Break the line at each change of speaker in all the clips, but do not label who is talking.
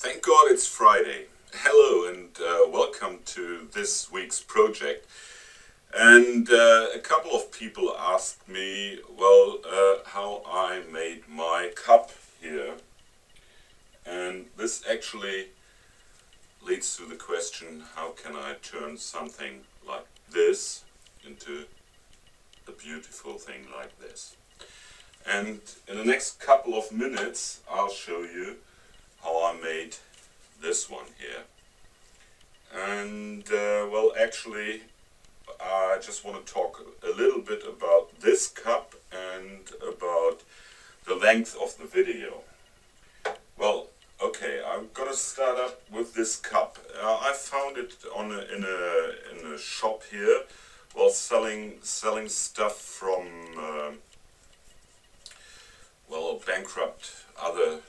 Thank God it's Friday. Hello and welcome to this week's project. And a couple of people asked me, how I made my cup here. And this actually leads to the question, how can I turn something like this into a beautiful thing like this? And in the next couple of minutes I'll show you how I made this one here. And actually I just want to talk a little bit about this cup and about the length of the video. Well, okay, I'm gonna start up with this cup. I found it in a shop here while selling stuff from bankrupt other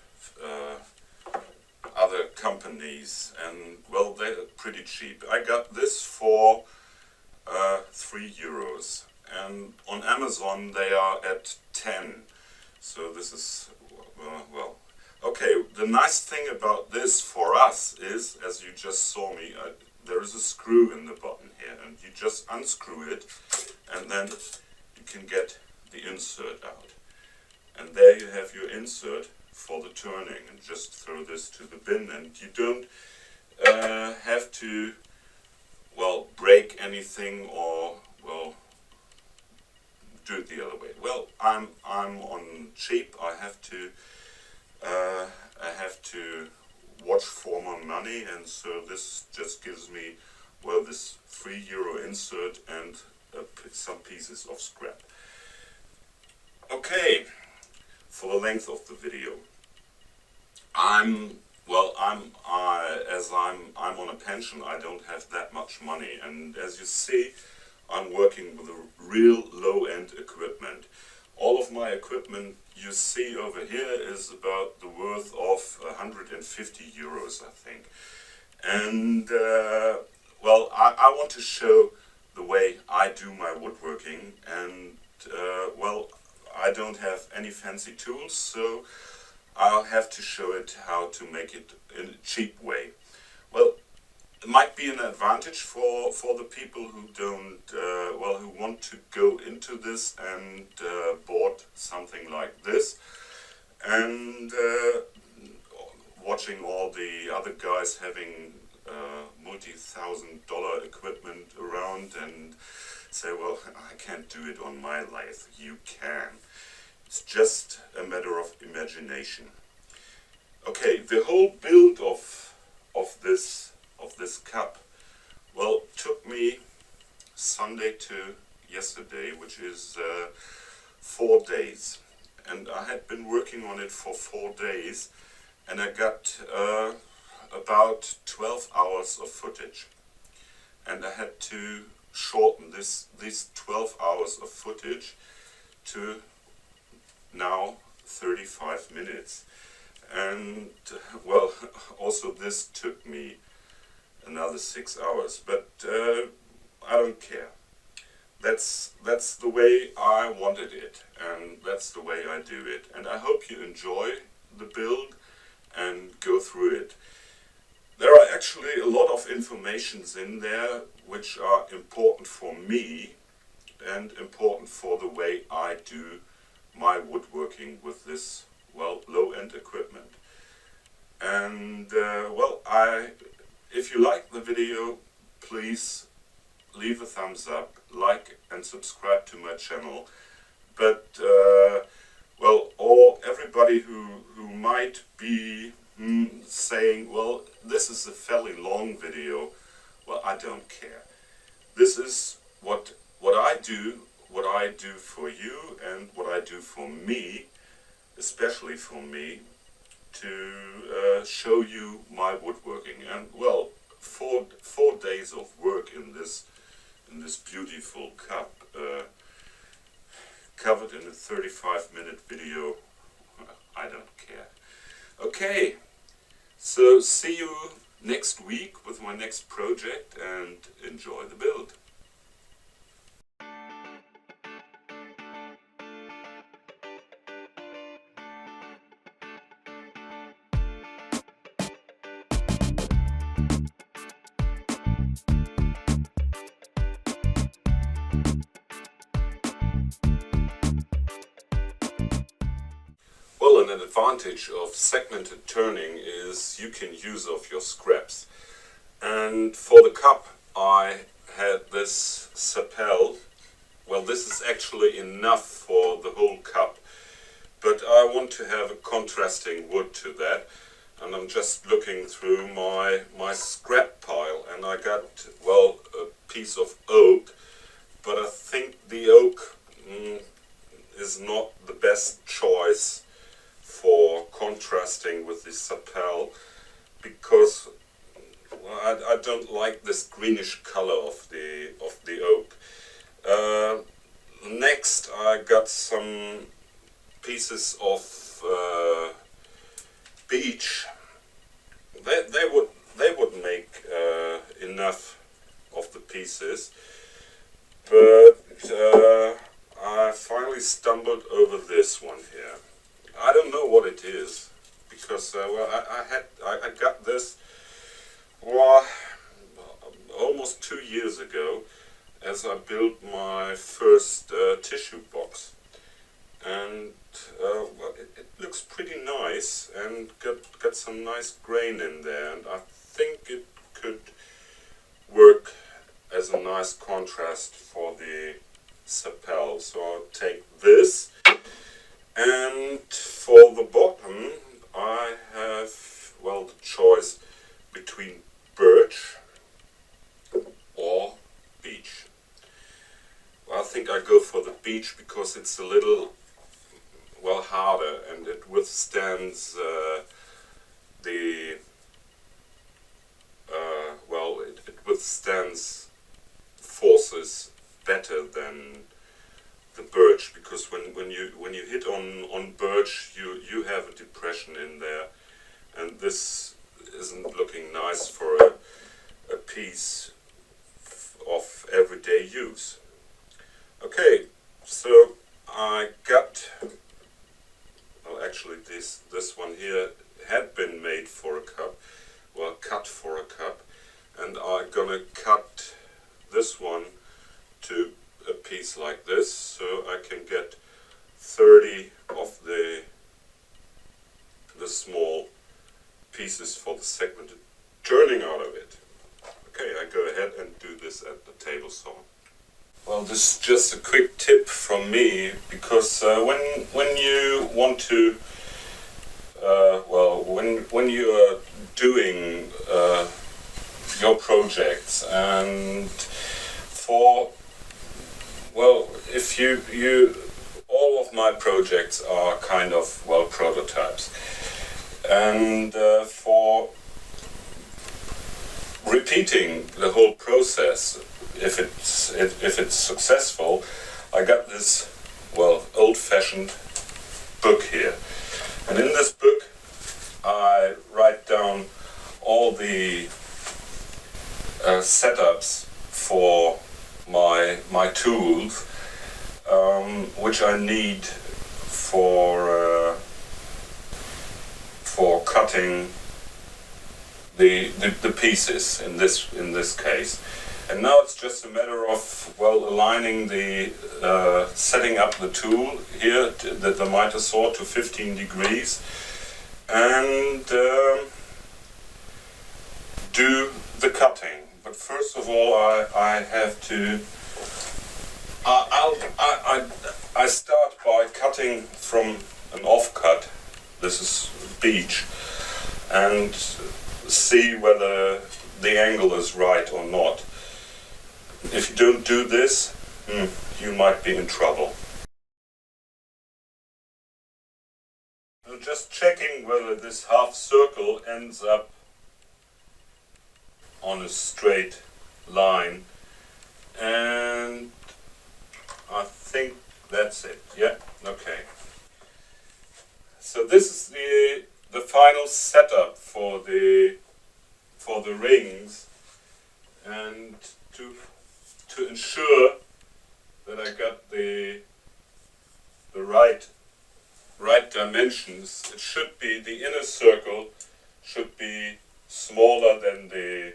companies, and they're pretty cheap. I got this for €3, and on Amazon they are at 10. So this is okay. The nice thing about this for us is, as you just saw me, there is a screw in the bottom here, and you just unscrew it, and then you can get the insert out. And there you have your insert for the turning, and just throw this to the bin, and you don't have to break anything or do it the other way. Well, I'm on cheap. I have to watch for my money, and so this just gives me this €3 insert and some pieces of scrap. Okay, for the length of the video, I'm on a pension. I don't have that much money, and as you see, I'm working with a real low-end equipment. All of my equipment you see over here is about the worth of €150, I think. And I want to show the way I do my woodworking, and I don't have any fancy tools, so I'll have to show it how to make it in a cheap way. Well, it might be an advantage for the people who don't who want to go into this and bought something like this, and watching all the other guys having multi-$1,000 equipment around and say, well, I can't do it on my lathe. You can. It's just a matter of imagination. Okay, the whole build of this cup took me Sunday to yesterday, which is 4 days, and I had been working on it for 4 days, and I got about 12 hours of footage, and I had to shorten these 12 hours of footage to now 35 minutes. And also this took me another 6 hours, but I don't care. That's the way I wanted it, and that's the way I do it, and I hope you enjoy the build and go through it. There are actually a lot of informations in there which are important for me and important for the way I do my woodworking with this low-end equipment. And if you like the video, please leave a thumbs up, like and subscribe to my channel. But or everybody who might be saying, this is a fairly long video, I don't care. This is what I do for you, and what I do for me, especially for me, to show you my woodworking. And 4 days of work in this beautiful cup, covered in a 35-minute video. I don't care. Okay, so see you next week with my next project, and enjoy the build. an advantage of segmented turning is you can use of your scraps. And for the cup I had this Sapelle. Well, this is actually enough for the whole cup, but I want to have a contrasting wood to that, and I'm just looking through my scrap pile, and I got, well, a piece of oak, but I think the oak is not the best choice for contrasting with the Sapelle, because well, I don't like this greenish color of the oak. Next I got some pieces of beech. They would make enough of the pieces, but I finally stumbled over this one here. I don't know what it is, because well, I got this, well, almost 2 years ago, as I built my first tissue box, and well, it looks pretty nice and got some nice grain in there, and I think it could work as a nice contrast for the Sapelle. So I'll take this, and for the bottom I have, well, the choice between birch or beech. Well, I think I go for the beech because it's a little, well, harder, and it withstands well, it withstands forces better than the birch, because when you hit on birch, you have a depression in there, and this isn't looking nice for a piece of everyday use. Okay, so I got, well, actually this one here had been made for a cup, well, cut for a cup, and I'm gonna cut this one to a piece like this, so I can get 30 of the small pieces for the segmented turning out of it. Okay, I go ahead and do this at the table saw. Well, this is just a quick tip from me, because when you want to, well, when you are doing your projects, and for, well, if you all of my projects are kind of, well, prototypes, and for repeating the whole process, if it's successful, I got this, well, old-fashioned book here, and in this book I write down all the setups for my tools, which I need for cutting the pieces in this case. And now it's just a matter of, well, aligning the setting up the tool here, the miter saw, to 15 degrees, and do the cutting. But first of all, I have to. I start by cutting from an offcut. This is beech, and see whether the angle is right or not. If you don't do this, you might be in trouble. I'm just checking whether this half circle ends up on a straight line, and I think that's it. Yeah, okay. So this is the final setup for the rings, and to ensure that I got the right dimensions, it should be, the inner circle should be smaller than the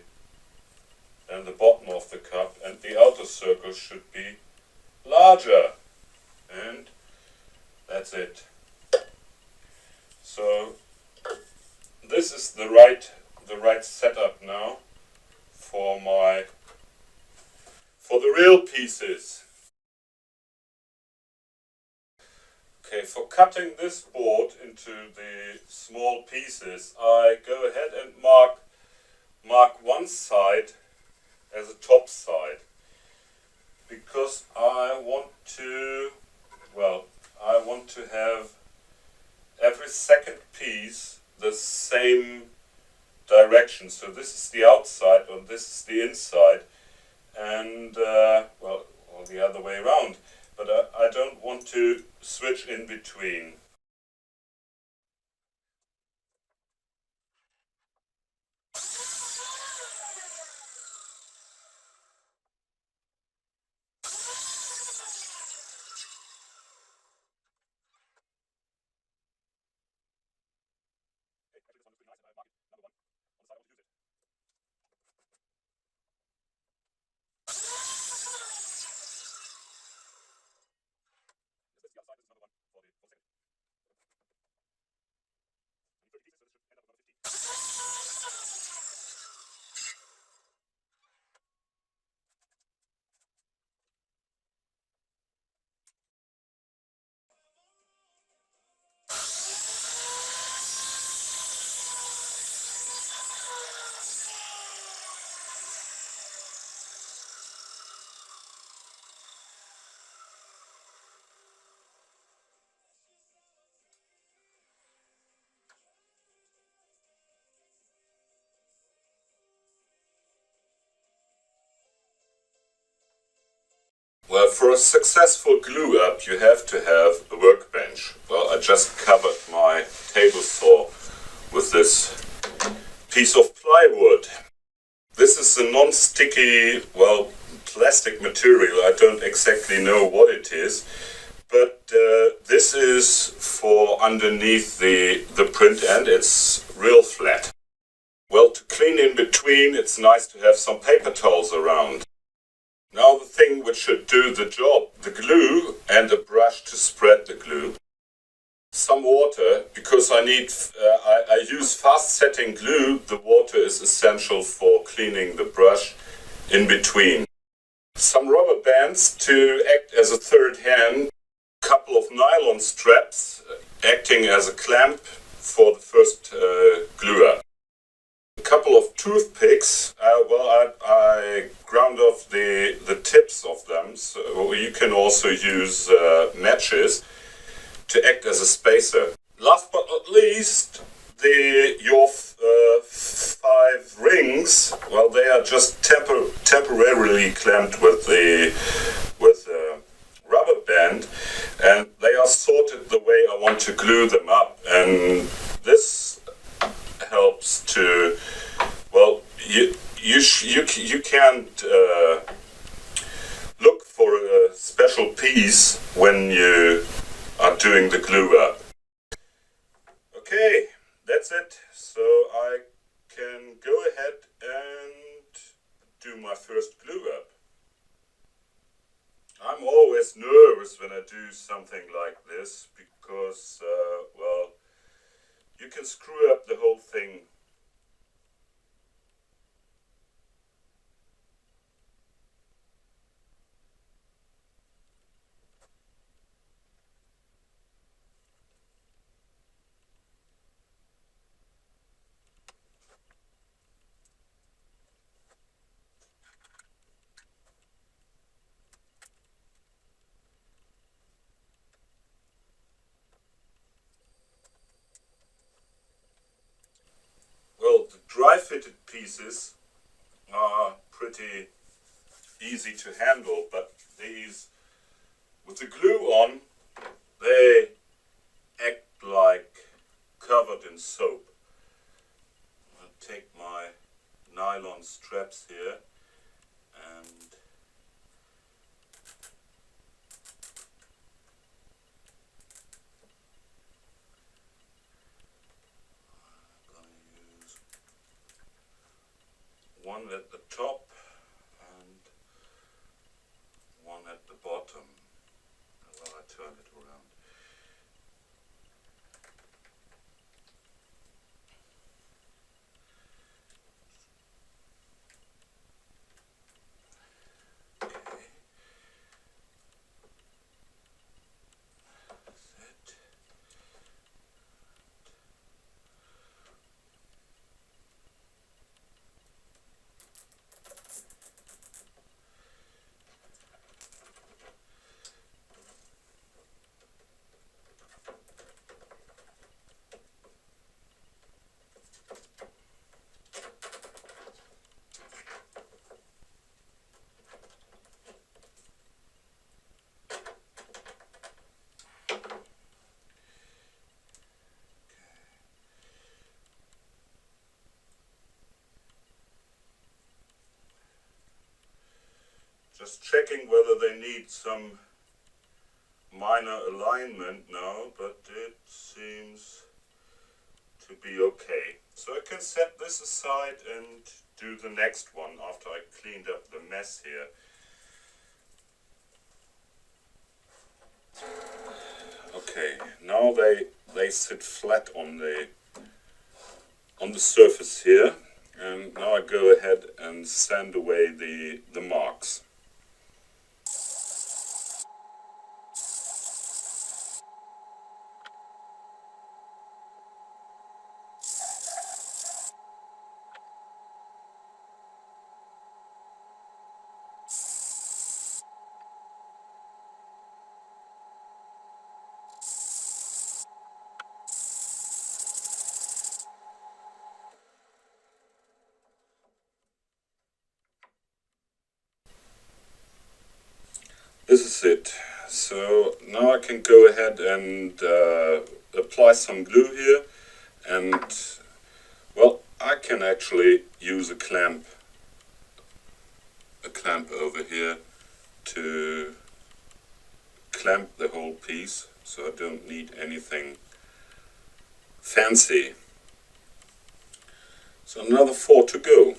bottom of the cup, and the outer circle should be larger, and that's it. this is the right setup now for the real pieces. Okay, for cutting this board into the small pieces, I go ahead and mark one side as a top side, because I want to have every second piece the same direction. So this is the outside and this is the inside, and or the other way around. But I don't want to switch in between. Well, for a successful glue up, you have to have a workbench. Well, I just covered my table saw with this piece of plywood. This is a non-sticky, plastic material. I don't exactly know what it is, but this is for underneath the print, and it's real flat. Well, to clean in between, it's nice to have some paper towels around. Now the thing which should do the job, the glue and a brush to spread the glue. Some water, because I use fast setting glue. The water is essential for cleaning the brush in between. Some rubber bands to act as a third hand. Couple of nylon straps acting as a clamp for the first glue up. A couple of toothpicks. I ground off the tips of them, so you can also use matches to act as a spacer. Last but not least, your 5 rings. Well, they are just temporarily clamped with a rubber band, and they are sorted the way I want to glue them up. And this helps to, you can't look for a special piece when you are doing the glue up. Okay, that's it. So I can go ahead and do my first glue up. I'm always nervous when I do something like this because, you can screw up the whole thing. Well, the dry-fitted pieces are pretty easy to handle, but these, with the glue on, they act like covered in soap. I'll take my nylon straps here and one at the top and one at the bottom. Well, I turn it around. Just checking whether they need some minor alignment now, but it seems to be okay. So I can set this aside and do the next one after I cleaned up the mess here. Okay, now they sit flat on the surface here, and now I go ahead and sand away the marks. This is it. So now I can go ahead and apply some glue here, and well, I can actually use a clamp over here to clamp the whole piece, so I don't need anything fancy. So another 4 to go.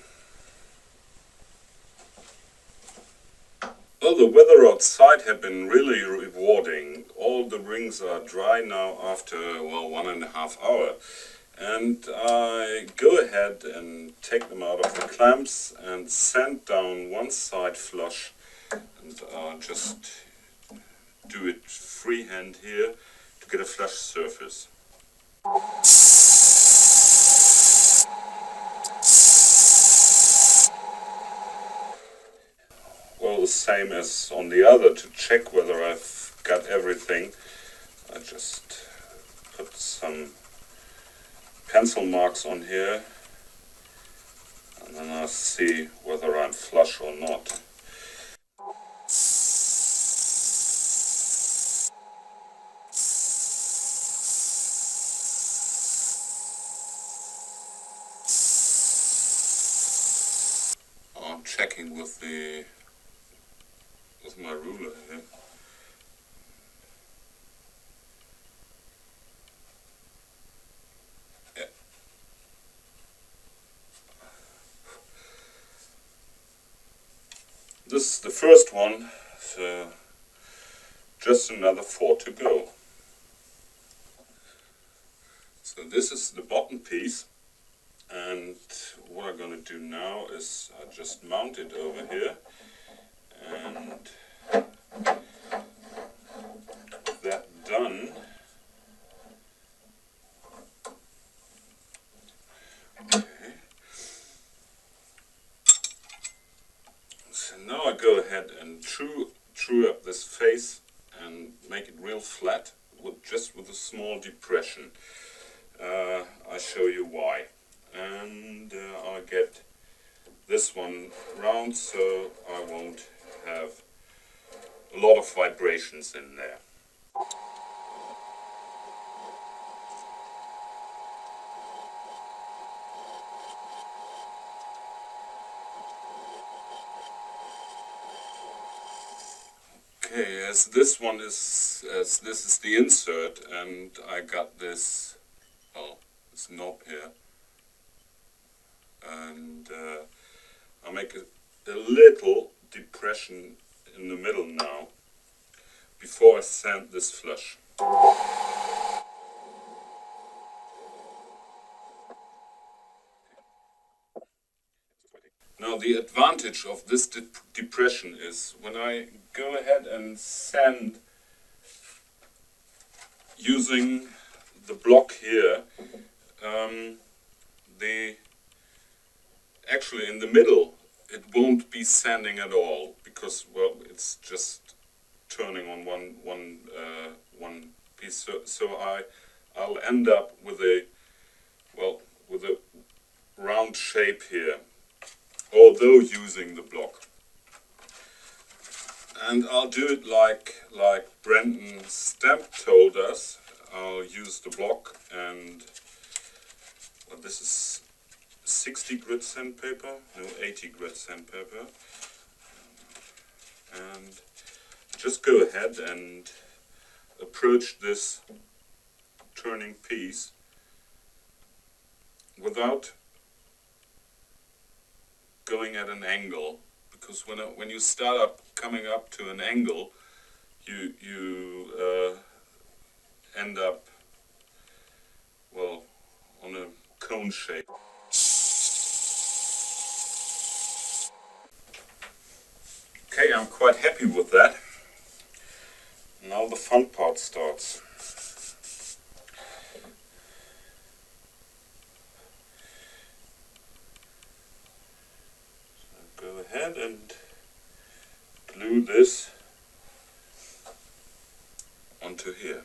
Well, the weather outside had been really rewarding. All the rings are dry now after, well, 1.5 hours. And I go ahead and take them out of the clamps and sand down one side flush, and just do it freehand here to get a flush surface. Well, the same as on the other, to check whether I've got everything. I just put some pencil marks on here, and then I'll see whether I'm flush or not. I'm checking with my ruler here. Yeah. This is the first one, so just another 4 to go. So this is the bottom piece, and what I'm going to do now is I just mount it over here, and with that done, okay. So now I go ahead and true up this face and make it real flat, just with a small depression. I'll show you why. And I'll get this one round so I won't have a lot of vibrations in there. Okay, as this is the insert, and I got this knob here, and I'll make a little depression in the middle now before I sand this flush. Now the advantage of this depression is when I go ahead and sand using the block here, actually in the middle it won't be sanding at all, because, well, it's just turning on one piece. So I'll end up with a round shape here, although using the block. And I'll do it like Brendan Stamp told us. I'll use the block, and well, this is 60 grit sandpaper, no, 80 grit sandpaper. and just go ahead and approach this turning piece without going at an angle, because when you start up coming up to an angle, you end up, well, on a cone shape. Okay, I'm quite happy with that. Now the fun part starts. So go ahead and glue this onto here.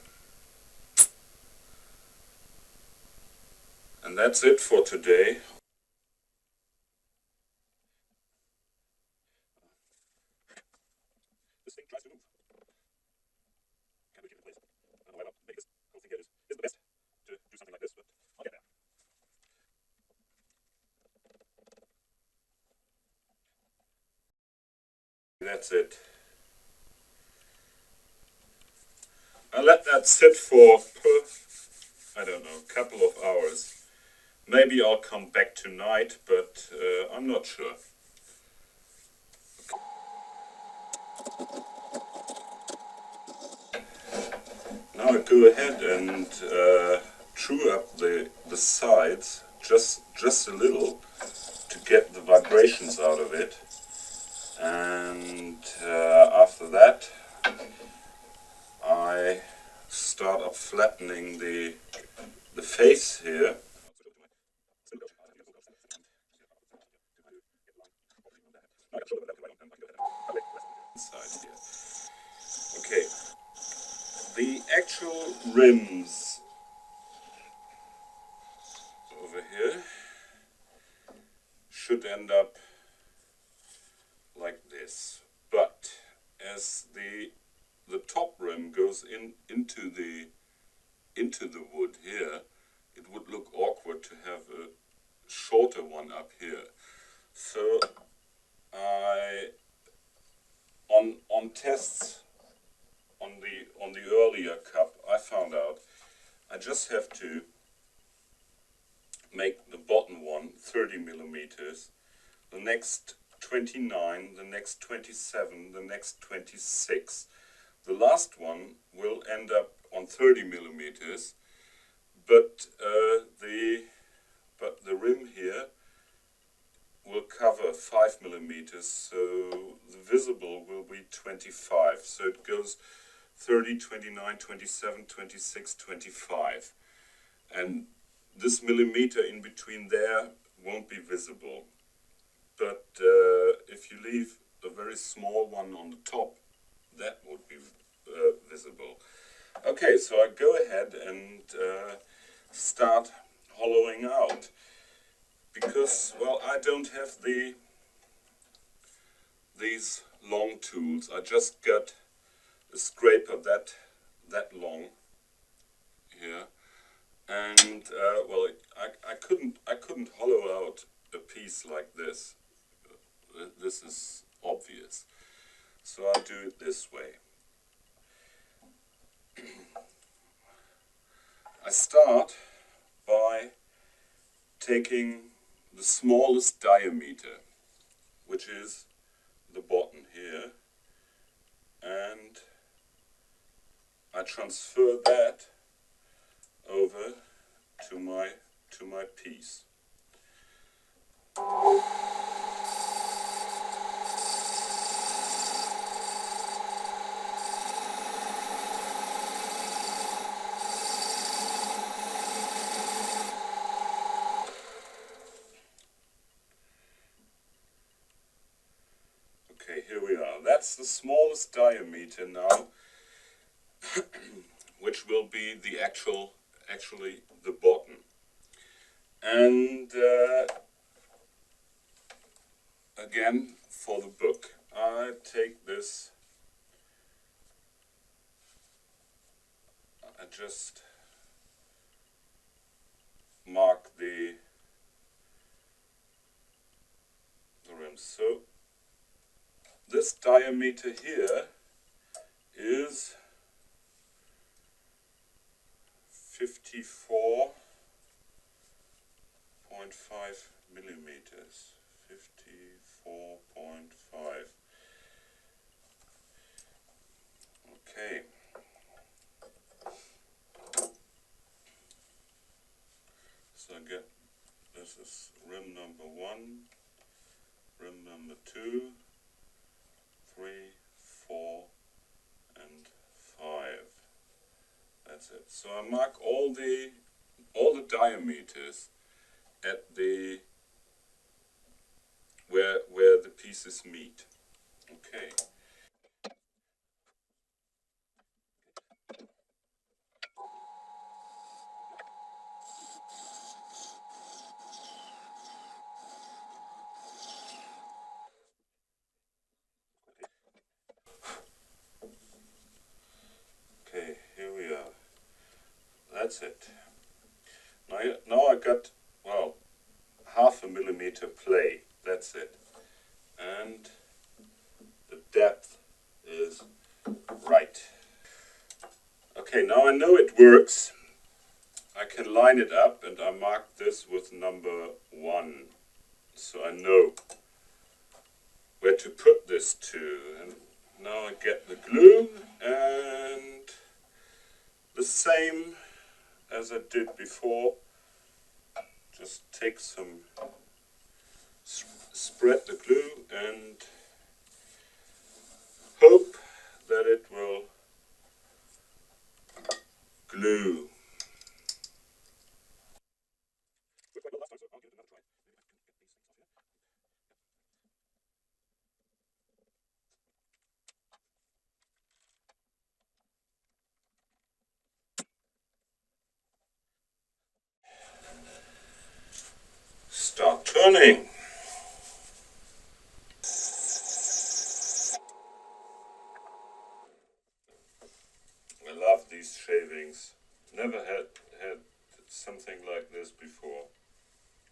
And that's it for today. This thing tries to move. Can we keep it in place? I don't know why I'll make this whole thing here is the best to do something like this, but I'll get there. That's it. I let that sit for, I don't know, a couple of hours. Maybe I'll come back tonight, but I'm not sure. Now I go ahead and true up the sides just a little to get the vibrations out of it, and after that I start up flattening the face here. Inside here. Okay, the actual rims over here should end up like this, but as the top rim goes into the wood here, it would look awkward to have a shorter one up here. So I on tests on the earlier cup, I found out I just have to make the bottom one 30 millimeters, the next 29, the next 27, the next 26. The last one will end up on 30 millimeters, but the rim here will cover 5 millimeters, so the visible will be 25. So it goes 30, 29, 27, 26, 25. And this millimeter in between there won't be visible. But if you leave a very small one on the top, that would be visible. Okay, so I go ahead and start hollowing out, because, well, I don't have these long tools. I just got a scraper that long here, and well, I couldn't hollow out a piece like this. This is obvious, so I do it this way. I start by taking the smallest diameter, which is the bottom here, and I transfer that over to my piece. Okay, here we are. That's the smallest diameter now, which will be the actually the bottom. And again, for the book, I take this, I just mark the rims. So this this diameter here is 54.5 millimeters. 54.5. Okay. So this is rim number 1, rim number 2, 3, 4, and 5. That's it. So I mark all the diameters at the where the pieces meet. Okay. Okay, here we are. That's it. Now I got, well, 0.5 millimeter play. That's it. And the depth is right. Okay, now I know it works. I can line it up, and I mark this with number 1. So I know where to put this to. And now I get the glue, and the same as I did before, just take some, spread the glue and hope that it will glue. Start turning. I love these shavings. Never had something like this before.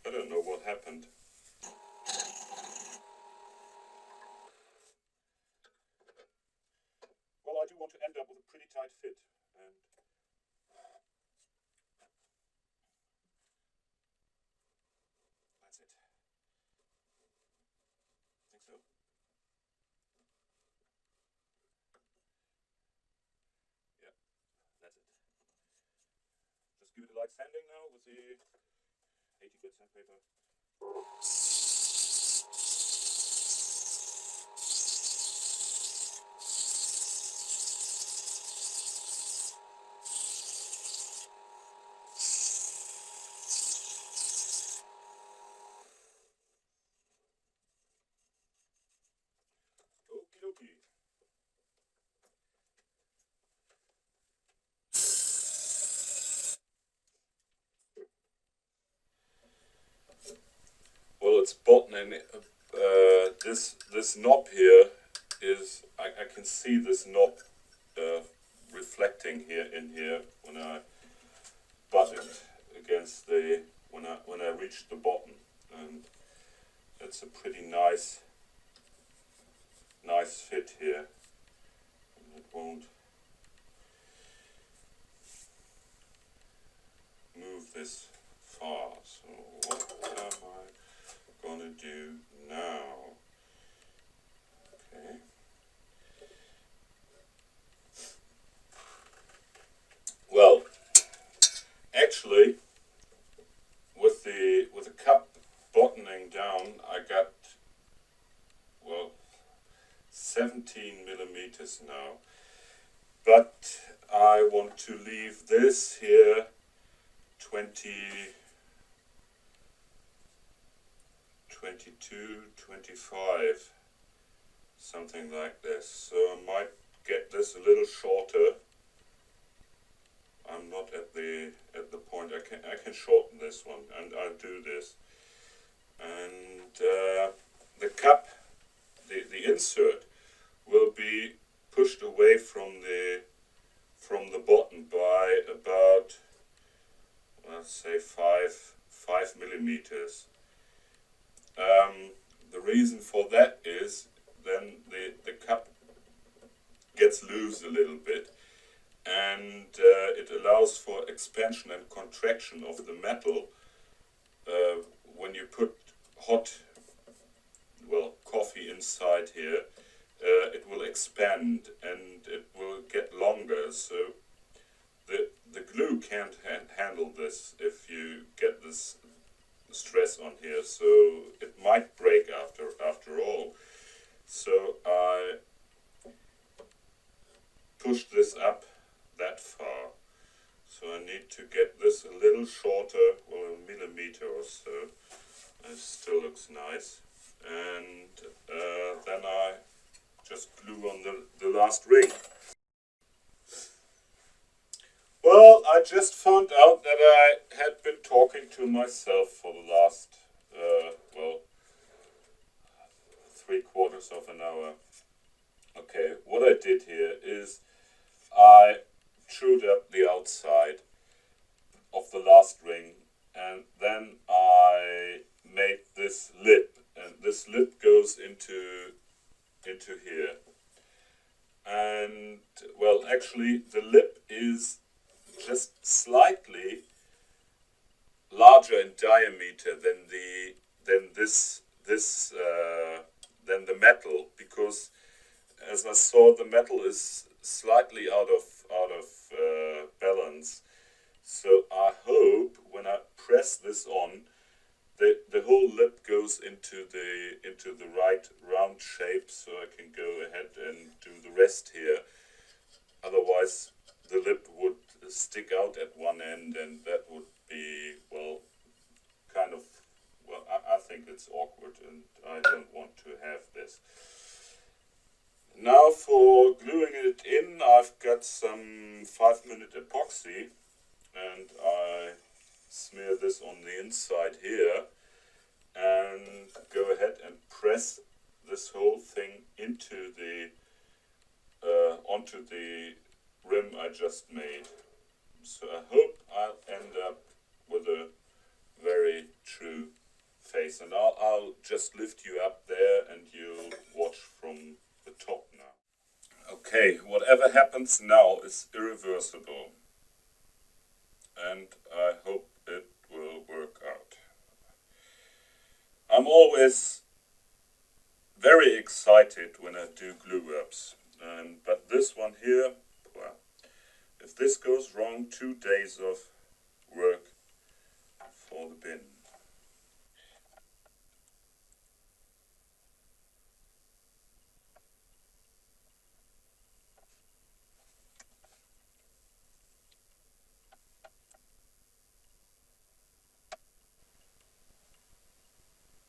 I don't know what happened. Well, I do want to end up with a pretty tight fit. And that's it. Think so? Yeah, that's it. Just give it a light sanding now with the 80 grit sandpaper. Okie dokie. Well, it's bottoming. This knob here is, I can see this knob reflecting here in here when I butt it against the, when I reach the bottom, and it's a pretty nice fit here. And it won't move this far. So what am I gonna do now? Okay. Well, actually, with the cup bottoming down, I got, well, 17 millimeters now. But I want to leave this here 22, 25, something like this. So I might get this a little shorter. I'm not at the point. I can shorten this one, and I'll do this. And the cup, the insert, will be pushed away from the bottom by about, let's say, 5 millimeters. The reason for that is then the expansion and contraction of the metal. When you put hot, coffee inside here, it will expand and it will get longer. So the glue can't handle this if you get this stress on here. So it might break after all. So I push this up that far. So I need to get this a little shorter, a millimeter or so. It still looks nice. And then I just glue on the last ring. Well, I just found out that I had been talking to myself for the last, 3/4 of an hour. Okay, what I did here is I trued up the outside of the last ring, and then I made this lip, and this lip goes into here. And well, actually the lip is just slightly larger in diameter than the metal, because as I saw, the metal is slightly out of balance. So I hope when I press this on, the whole lip goes into the right round shape, so I can go ahead and do the rest here. Otherwise the lip would stick out at one end, and that would be, I think it's awkward, and I don't want to have this. Now for gluing it in, I've got some 5-minute epoxy, and I smear this on the inside here and go ahead and press this whole thing into onto the rim I just made. So I hope I'll end up with a very true face, and I'll just lift you up there and you'll watch from the top now. Okay, whatever happens now is irreversible, and I hope it will work out. I'm always very excited when I do glue ups, but this one here, well, if this goes wrong, 2 days of work for the bin.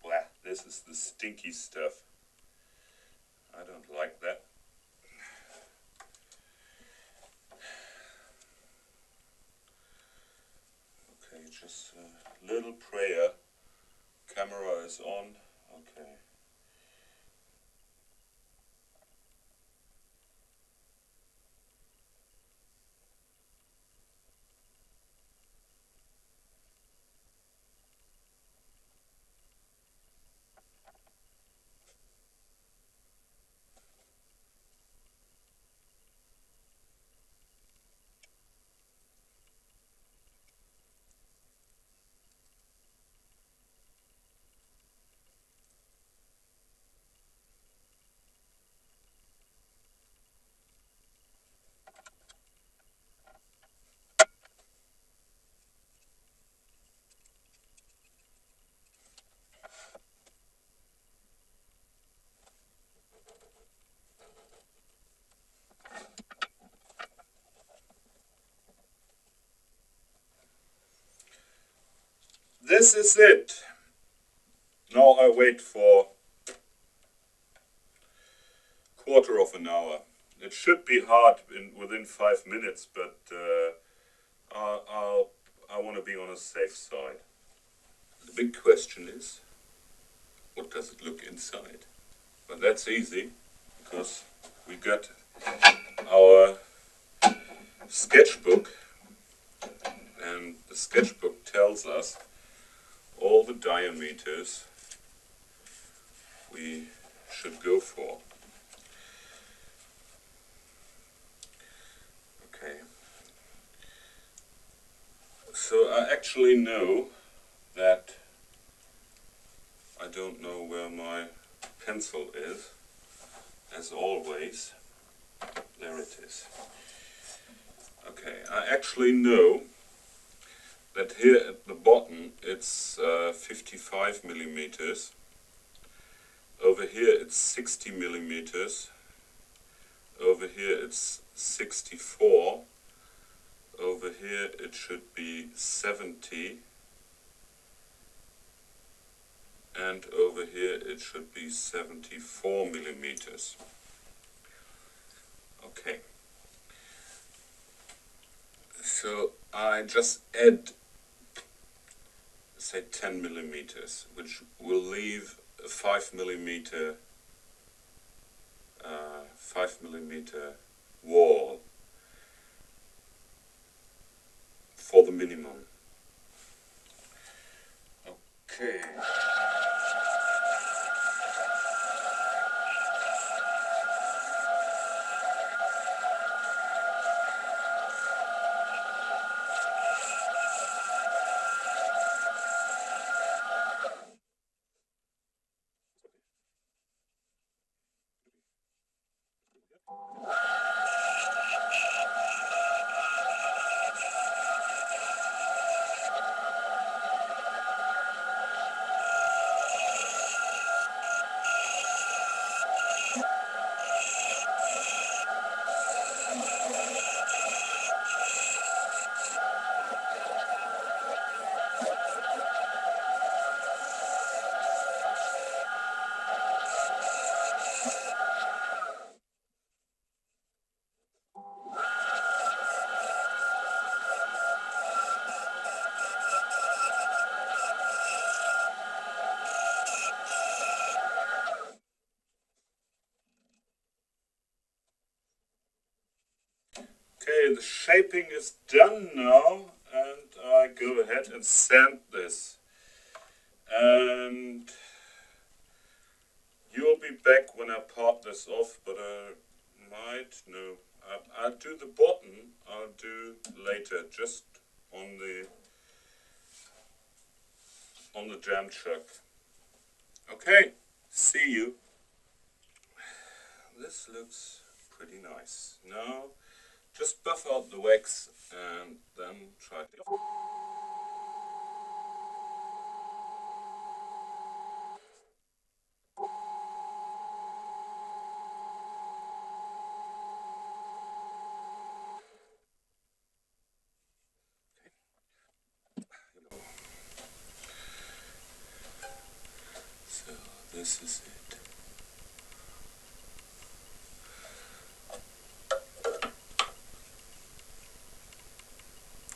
Blah, this is the stinky stuff. I don't like that. Okay, just a little prayer. Camera is on. Okay. This is it. Now I wait for 1/4 of an hour. It should be hard within 5 minutes, but I want to be on a safe side. The big question is, what does it look inside? But that's easy, because we got our sketchbook, and the sketchbook tells us all the diameters we should go for. Okay. So I actually know that I don't know where my pencil is, as always. There it is. Okay, I actually know that here at the bottom it's 55 millimeters. Over here it's 60 millimeters. Over here it's 64. Over here it should be 70. And over here it should be 74 millimeters. Okay. So I just add, say, 10 millimeters, which will leave a 5 millimeter wall for the minimum. Okay. Okay, the shaping is done now, and I go ahead and sand this. And you'll be back when I part this off, but I might, no. I'll do the bottom, I'll do later, just on the jam chuck. Okay, see you. This looks pretty nice. Now, just buff out the wax and then try it. So this is it.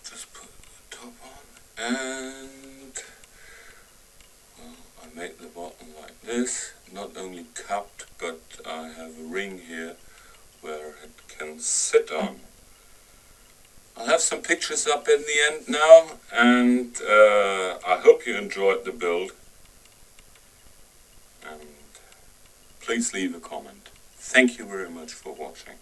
Just put the top on and, well, I make the bottom like this. Not only cupped, but I have a ring here where it can sit on. I'll have some pictures up in the end now, and I hope you enjoyed the build. And please leave a comment. Thank you very much for watching.